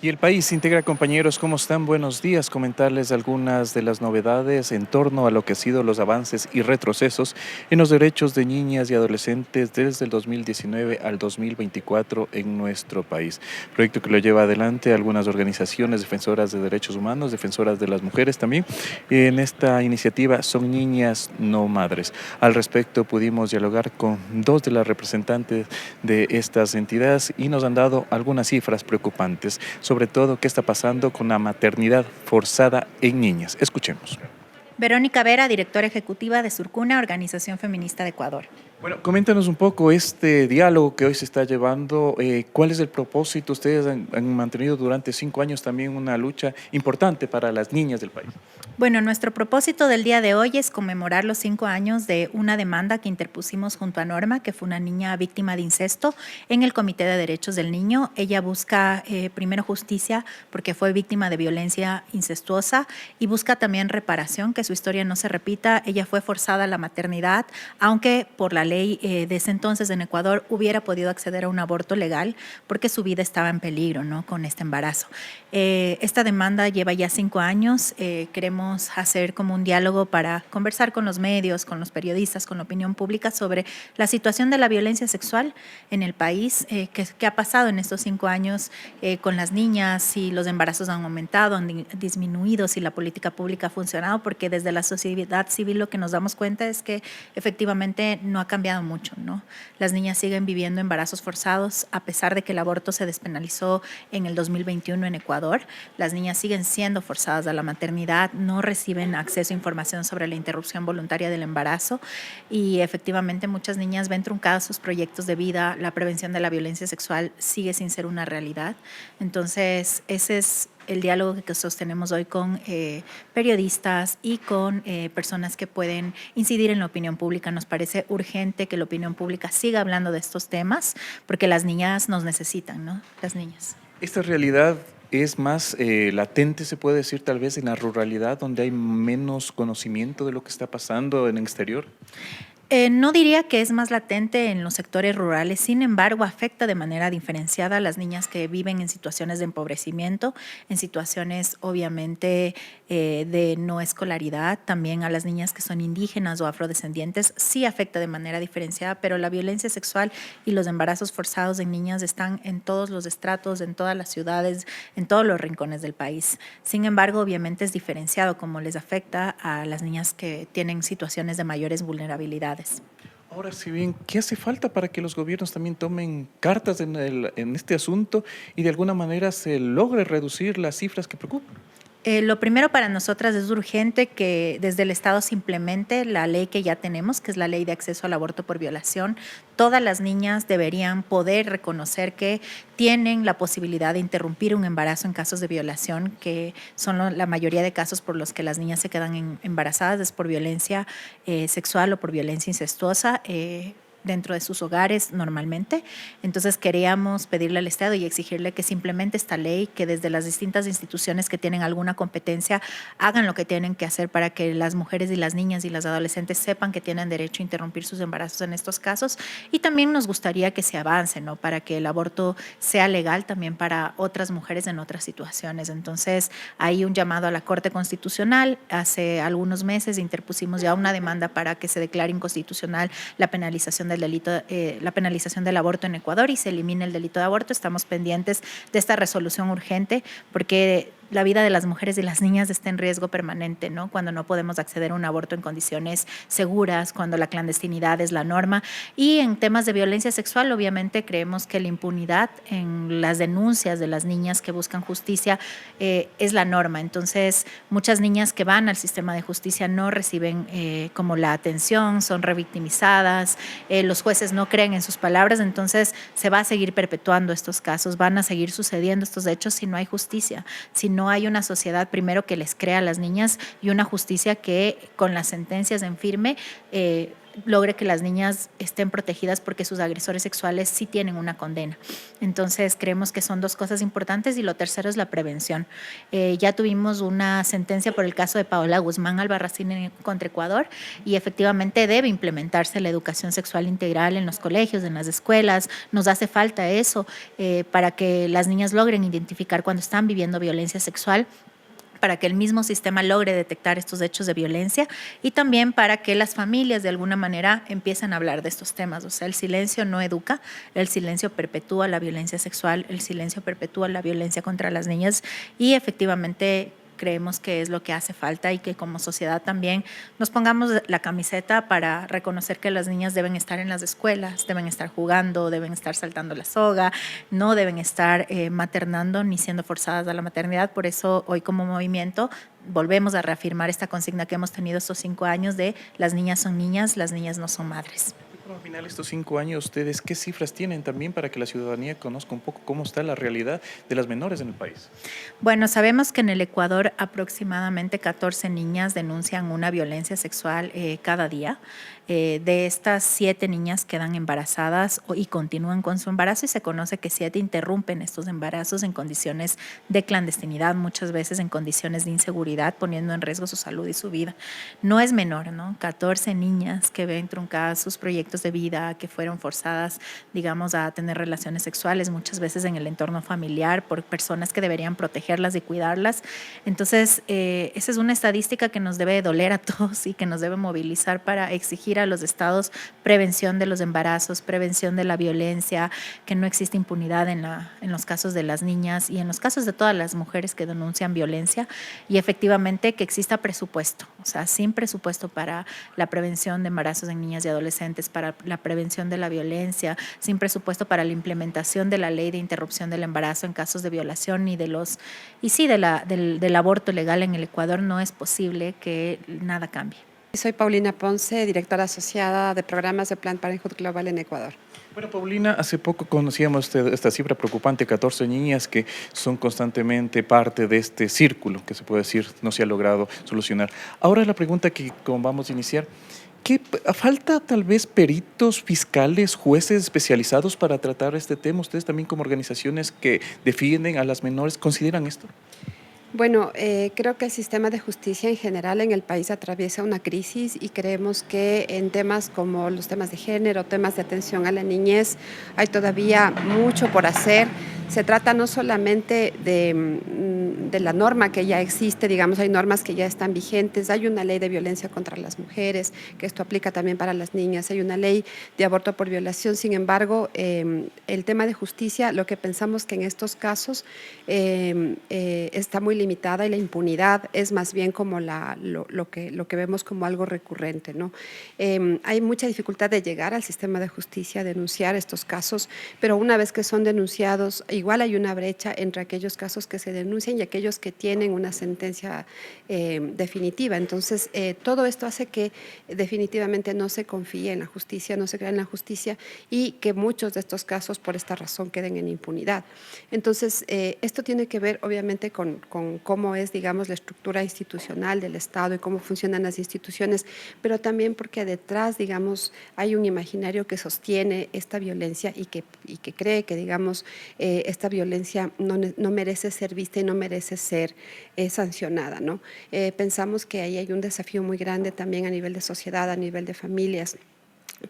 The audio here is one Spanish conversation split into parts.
Y el país integra, compañeros, ¿cómo están? Buenos días. Comentarles algunas de las novedades en torno a lo que han sido los avances y retrocesos en los derechos de niñas y adolescentes desde el 2019 al 2024 en nuestro país. Proyecto que lo lleva adelante algunas organizaciones defensoras de derechos humanos, defensoras de las mujeres también. En esta iniciativa Son Niñas, No Madres. Al respecto pudimos dialogar con dos de las representantes de estas entidades y nos han dado algunas cifras preocupantes, sobre todo qué está pasando con la maternidad forzada en niñas. Escuchemos. Verónica Vera, directora ejecutiva de Surcuna, Organización Feminista de Ecuador. Bueno, coméntanos un poco este diálogo que hoy se está llevando. ¿Cuál es el propósito? Ustedes han mantenido durante 5 años también una lucha importante para las niñas del país. Bueno, nuestro propósito del día de hoy es conmemorar los 5 años de una demanda que interpusimos junto a Norma, que fue una niña víctima de incesto, en el Comité de Derechos del Niño. Ella busca primero justicia porque fue víctima de violencia incestuosa y busca también reparación, que su historia no se repita. Ella fue forzada a la maternidad, aunque por la ley de ese entonces en Ecuador hubiera podido acceder a un aborto legal porque su vida estaba en peligro, ¿no?, con este embarazo. Esta demanda lleva ya 5 años. Queremos hacer como un diálogo para conversar con los medios, con los periodistas, con la opinión pública sobre la situación de la violencia sexual en el país, qué ha pasado en estos 5 años con las niñas, si los embarazos han aumentado, han disminuido, si la política pública ha funcionado, porque desde la sociedad civil lo que nos damos cuenta es que efectivamente no ha cambiado mucho, ¿no? Las niñas siguen viviendo embarazos forzados a pesar de que el aborto se despenalizó en el 2021 en Ecuador. Las niñas siguen siendo forzadas a la maternidad, no reciben acceso a información sobre la interrupción voluntaria del embarazo y efectivamente muchas niñas ven truncados sus proyectos de vida. La prevención de la violencia sexual sigue sin ser una realidad. Entonces, ese es el diálogo que sostenemos hoy con periodistas y con personas que pueden incidir en la opinión pública. Nos parece urgente que la opinión pública siga hablando de estos temas porque las niñas nos necesitan, ¿no? Las niñas. Esta realidad es más latente, se puede decir, tal vez en la ruralidad, donde hay menos conocimiento de lo que está pasando en el exterior. No diría que es más latente en los sectores rurales, sin embargo, afecta de manera diferenciada a las niñas que viven en situaciones de empobrecimiento, en situaciones obviamente de no escolaridad, también a las niñas que son indígenas o afrodescendientes, sí afecta de manera diferenciada, pero la violencia sexual y los embarazos forzados en niñas están en todos los estratos, en todas las ciudades, en todos los rincones del país. Sin embargo, obviamente es diferenciado como les afecta a las niñas que tienen situaciones de mayores vulnerabilidades. Ahora, si bien, ¿qué hace falta para que los gobiernos también tomen cartas en este asunto y de alguna manera se logre reducir las cifras que preocupan? Lo primero para nosotras es urgente que desde el Estado se implemente la ley que ya tenemos, que es la ley de acceso al aborto por violación. Todas las niñas deberían poder reconocer que tienen la posibilidad de interrumpir un embarazo en casos de violación, que son la mayoría de casos por los que las niñas se quedan embarazadas, es por violencia sexual o por violencia incestuosa. Dentro de sus hogares normalmente. Entonces queríamos pedirle al Estado y exigirle que simplemente esta ley, que desde las distintas instituciones que tienen alguna competencia hagan lo que tienen que hacer para que las mujeres y las niñas y las adolescentes sepan que tienen derecho a interrumpir sus embarazos en estos casos. Y también nos gustaría que se avance, ¿no?, para que el aborto sea legal también para otras mujeres en otras situaciones. Entonces hay un llamado a la Corte Constitucional. Hace algunos meses interpusimos ya una demanda para que se declare inconstitucional la penalización del delito, la penalización del aborto en Ecuador y se elimine el delito de aborto. Estamos pendientes de esta resolución urgente porque la vida de las mujeres y las niñas está en riesgo permanente, ¿no?, cuando no podemos acceder a un aborto en condiciones seguras, cuando la clandestinidad es la norma. Y en temas de violencia sexual, obviamente creemos que la impunidad en las denuncias de las niñas que buscan justicia es la norma. Entonces, muchas niñas que van al sistema de justicia no reciben como la atención, son revictimizadas, los jueces no creen en sus palabras, entonces se va a seguir perpetuando estos casos, van a seguir sucediendo estos hechos si no hay justicia, si no hay una sociedad primero que les crea a las niñas y una justicia que con las sentencias en firme logre que las niñas estén protegidas porque sus agresores sexuales sí tienen una condena. Entonces creemos que son dos cosas importantes y lo tercero es la prevención. Ya tuvimos una sentencia por el caso de Paola Guzmán Albarracín contra Ecuador y efectivamente debe implementarse la educación sexual integral en los colegios, en las escuelas. Nos hace falta eso para que las niñas logren identificar cuando están viviendo violencia sexual, para que el mismo sistema logre detectar estos hechos de violencia y también para que las familias de alguna manera empiecen a hablar de estos temas. O sea, el silencio no educa, el silencio perpetúa la violencia sexual, el silencio perpetúa la violencia contra las niñas y efectivamente creemos que es lo que hace falta y que como sociedad también nos pongamos la camiseta para reconocer que las niñas deben estar en las escuelas, deben estar jugando, deben estar saltando la soga, no deben estar maternando ni siendo forzadas a la maternidad. Por eso hoy como movimiento volvemos a reafirmar esta consigna que hemos tenido estos 5 años de las niñas son niñas, las niñas no son madres. Al final, estos 5 años, ¿ustedes qué cifras tienen también para que la ciudadanía conozca un poco cómo está la realidad de las menores en el país? Bueno, sabemos que en el Ecuador aproximadamente 14 niñas denuncian una violencia sexual cada día. De estas 7 niñas quedan embarazadas y continúan con su embarazo y se conoce que 7 interrumpen estos embarazos en condiciones de clandestinidad, muchas veces en condiciones de inseguridad, poniendo en riesgo su salud y su vida. No es menor, ¿no? 14 niñas que ven truncadas sus proyectos de vida, que fueron forzadas, digamos, a tener relaciones sexuales, muchas veces en el entorno familiar, por personas que deberían protegerlas y cuidarlas. Entonces, esa es una estadística que nos debe doler a todos y que nos debe movilizar para exigir a los estados prevención de los embarazos, prevención de la violencia, que no existe impunidad en los casos de las niñas y en los casos de todas las mujeres que denuncian violencia y efectivamente que exista presupuesto, o sea, sin presupuesto para la prevención de embarazos en niñas y adolescentes, para la prevención de la violencia, sin presupuesto para la implementación de la ley de interrupción del embarazo en casos de violación del aborto legal en el Ecuador, no es posible que nada cambie. Soy Paulina Ponce, directora asociada de programas de Planned Parenthood Global en Ecuador. Bueno, Paulina, hace poco conocíamos esta cifra preocupante, 14 niñas que son constantemente parte de este círculo, que se puede decir no se ha logrado solucionar. Ahora la pregunta que como vamos a iniciar, ¿qué falta tal vez peritos, fiscales, jueces especializados para tratar este tema? ¿Ustedes también como organizaciones que defienden a las menores consideran esto? Bueno, creo que el sistema de justicia en general en el país atraviesa una crisis y creemos que en temas como los temas de género, temas de atención a la niñez, hay todavía mucho por hacer. Se trata no solamente de la norma que ya existe, digamos, hay normas que ya están vigentes, hay una ley de violencia contra las mujeres, que esto aplica también para las niñas, hay una ley de aborto por violación. Sin embargo, el tema de justicia, lo que pensamos que en estos casos está muy limitada y la impunidad es más bien como lo que vemos como algo recurrente, ¿no? Hay mucha dificultad de llegar al sistema de justicia, denunciar estos casos, pero una vez que son denunciados, igual hay una brecha entre aquellos casos que se denuncian y aquellos que tienen una sentencia definitiva. Entonces, todo esto hace que definitivamente no se confíe en la justicia, no se crea en la justicia y que muchos de estos casos por esta razón queden en impunidad. Entonces, esto tiene que ver obviamente con cómo es, digamos, la estructura institucional del Estado y cómo funcionan las instituciones, pero también porque detrás, digamos, hay un imaginario que sostiene esta violencia y que cree que, digamos, esta violencia no merece ser vista y no merece ser sancionada, ¿no? Pensamos que ahí hay un desafío muy grande también a nivel de sociedad, a nivel de familias,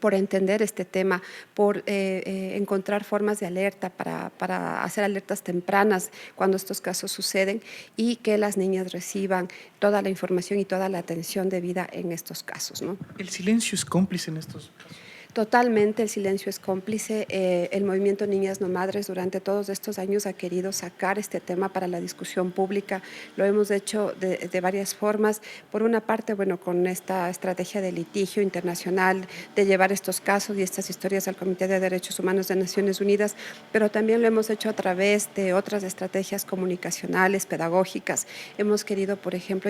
por entender este tema, por encontrar formas de alerta para hacer alertas tempranas cuando estos casos suceden y que las niñas reciban toda la información y toda la atención debida en estos casos, ¿no? ¿El silencio es cómplice en estos casos? Totalmente, el silencio es cómplice. El movimiento Niñas No Madres durante todos estos años ha querido sacar este tema para la discusión pública. Lo hemos hecho de varias formas. Por una parte, bueno, con esta estrategia de litigio internacional, de llevar estos casos y estas historias al Comité de Derechos Humanos de Naciones Unidas, pero también lo hemos hecho a través de otras estrategias comunicacionales, pedagógicas. Hemos querido, por ejemplo,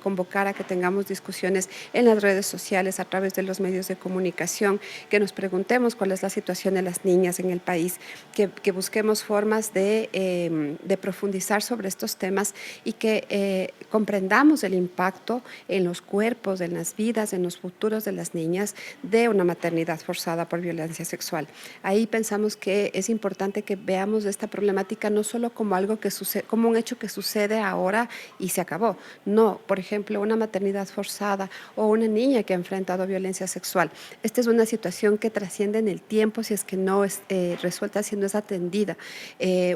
convocar a que tengamos discusiones en las redes sociales a través de los medios de comunicación, población, que nos preguntemos cuál es la situación de las niñas en el país, que busquemos formas de profundizar sobre estos temas y que comprendamos el impacto en los cuerpos, en las vidas, en los futuros de las niñas de una maternidad forzada por violencia sexual. Ahí pensamos que es importante que veamos esta problemática no solo como algo que sucede, como un hecho que sucede ahora y se acabó. No, por ejemplo, una maternidad forzada o una niña que ha enfrentado violencia sexual. Esta es una situación que trasciende en el tiempo si es que no es resuelta, si no es atendida.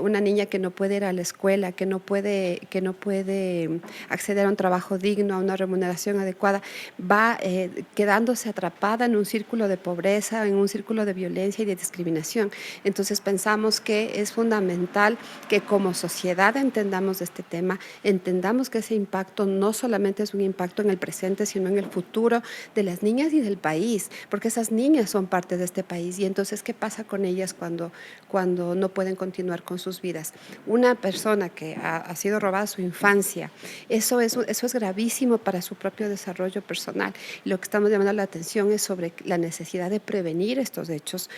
Una niña que no puede ir a la escuela, que no puede acceder a un trabajo digno, a una remuneración adecuada, va quedándose atrapada en un círculo de pobreza, en un círculo de violencia y de discriminación. Entonces pensamos que es fundamental que como sociedad entendamos este tema, entendamos que ese impacto no solamente es un impacto en el presente, sino en el futuro de las niñas y del país, porque esas niñas son parte de este país. Y entonces, ¿qué pasa con ellas cuando no pueden continuar con sus vidas? Una persona que ha sido robada su infancia, eso es gravísimo para su propio desarrollo personal. Lo que estamos llamando la atención es sobre la necesidad de prevenir estos hechos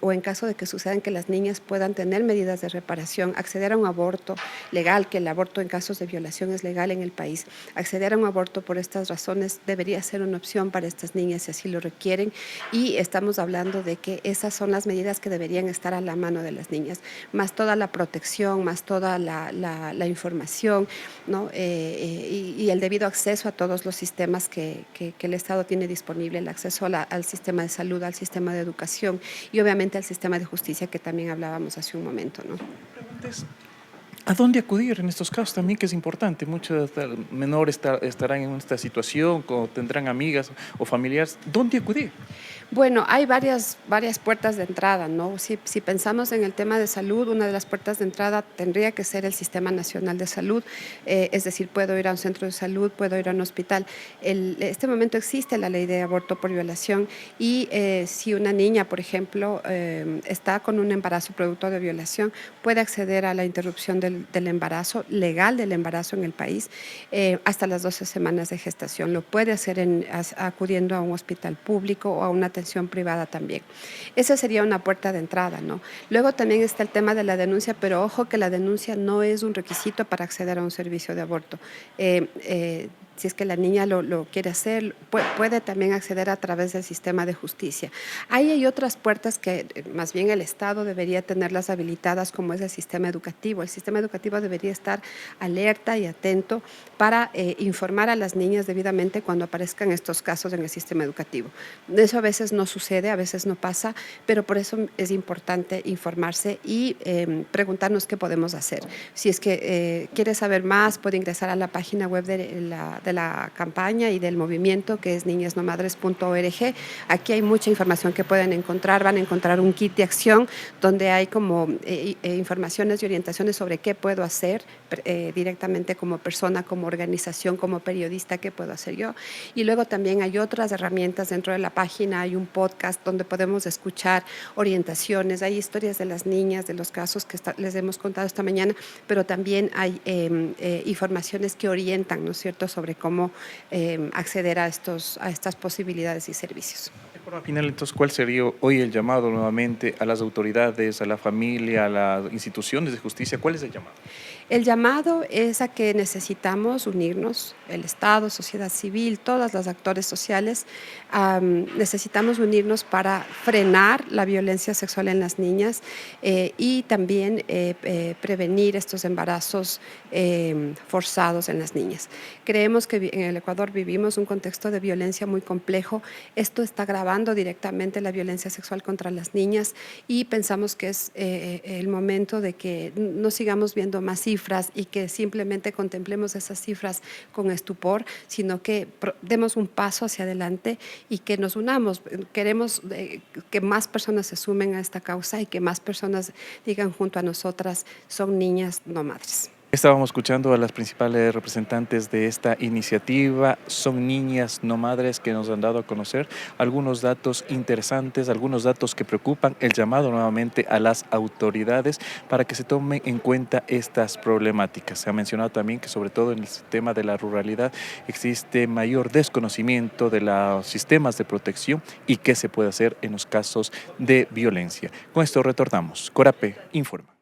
o en caso de que sucedan, que las niñas puedan tener medidas de reparación, acceder a un aborto legal, que el aborto en casos de violación es legal en el país. Acceder a un aborto por estas razones debería ser una opción para estas niñas si así lo requieren, y estamos hablando de que esas son las medidas que deberían estar a la mano de las niñas, más toda la protección, más toda la información, ¿no? Y el debido acceso a todos los sistemas que el Estado tiene disponible, el acceso al sistema de salud, al sistema de educación y obviamente al sistema de justicia que también hablábamos hace un momento, ¿no? ¿A dónde acudir en estos casos también, que es importante? Muchos menores estarán en esta situación, o tendrán amigas o familiares. ¿Dónde acudir? Bueno, hay varias puertas de entrada, ¿no? Si pensamos en el tema de salud, una de las puertas de entrada tendría que ser el Sistema Nacional de Salud, es decir, puedo ir a un centro de salud, puedo ir a un hospital. Este momento existe la ley de aborto por violación y si una niña, por ejemplo, está con un embarazo producto de violación, puede acceder a la interrupción del embarazo, legal del embarazo en el país, hasta las 12 semanas de gestación. Lo puede hacer acudiendo a un hospital público o a una atención privada también. Esa sería una puerta de entrada, ¿no? Luego también está el tema de la denuncia, pero ojo que la denuncia no es un requisito para acceder a un servicio de aborto. Si es que la niña lo quiere hacer, puede también acceder a través del sistema de justicia. Ahí hay otras puertas que más bien el Estado debería tenerlas habilitadas, como es el sistema educativo. El sistema educativo debería estar alerta y atento para informar a las niñas debidamente cuando aparezcan estos casos en el sistema educativo. Eso a veces no sucede, a veces no pasa, pero por eso es importante informarse y preguntarnos qué podemos hacer. Si es que quiere saber más, puede ingresar a la página web de la campaña y del movimiento, que es niñasnomadres.org. Aquí hay mucha información que pueden encontrar. Van a encontrar un kit de acción donde hay como informaciones y orientaciones sobre qué puedo hacer directamente como persona, como organización, como periodista, qué puedo hacer yo. Y luego también hay otras herramientas dentro de la página. Hay un podcast donde podemos escuchar orientaciones, hay historias de las niñas, de los casos que les hemos contado esta mañana, pero también hay informaciones que orientan, ¿no es cierto?, sobre cómo acceder a estas posibilidades y servicios. Al final, entonces, ¿cuál sería hoy el llamado nuevamente a las autoridades, a la familia, a las instituciones de justicia? ¿Cuál es el llamado? El llamado es a que necesitamos unirnos, el Estado, sociedad civil, todos los actores sociales, necesitamos unirnos para frenar la violencia sexual en las niñas y también prevenir estos embarazos forzados en las niñas. Creemos que en el Ecuador vivimos un contexto de violencia muy complejo. Esto está agravando directamente la violencia sexual contra las niñas y pensamos que es el momento de que no sigamos viendo más cifras y que simplemente contemplemos esas cifras con estupor, sino que demos un paso hacia adelante y que nos unamos. Queremos que más personas se sumen a esta causa y que más personas digan junto a nosotras: son niñas, no madres. Estábamos escuchando a las principales representantes de esta iniciativa. Son niñas no madres que nos han dado a conocer algunos datos interesantes, algunos datos que preocupan, el llamado nuevamente a las autoridades para que se tomen en cuenta estas problemáticas. Se ha mencionado también que sobre todo en el tema de la ruralidad existe mayor desconocimiento de los sistemas de protección y qué se puede hacer en los casos de violencia. Con esto retornamos. Corape informa.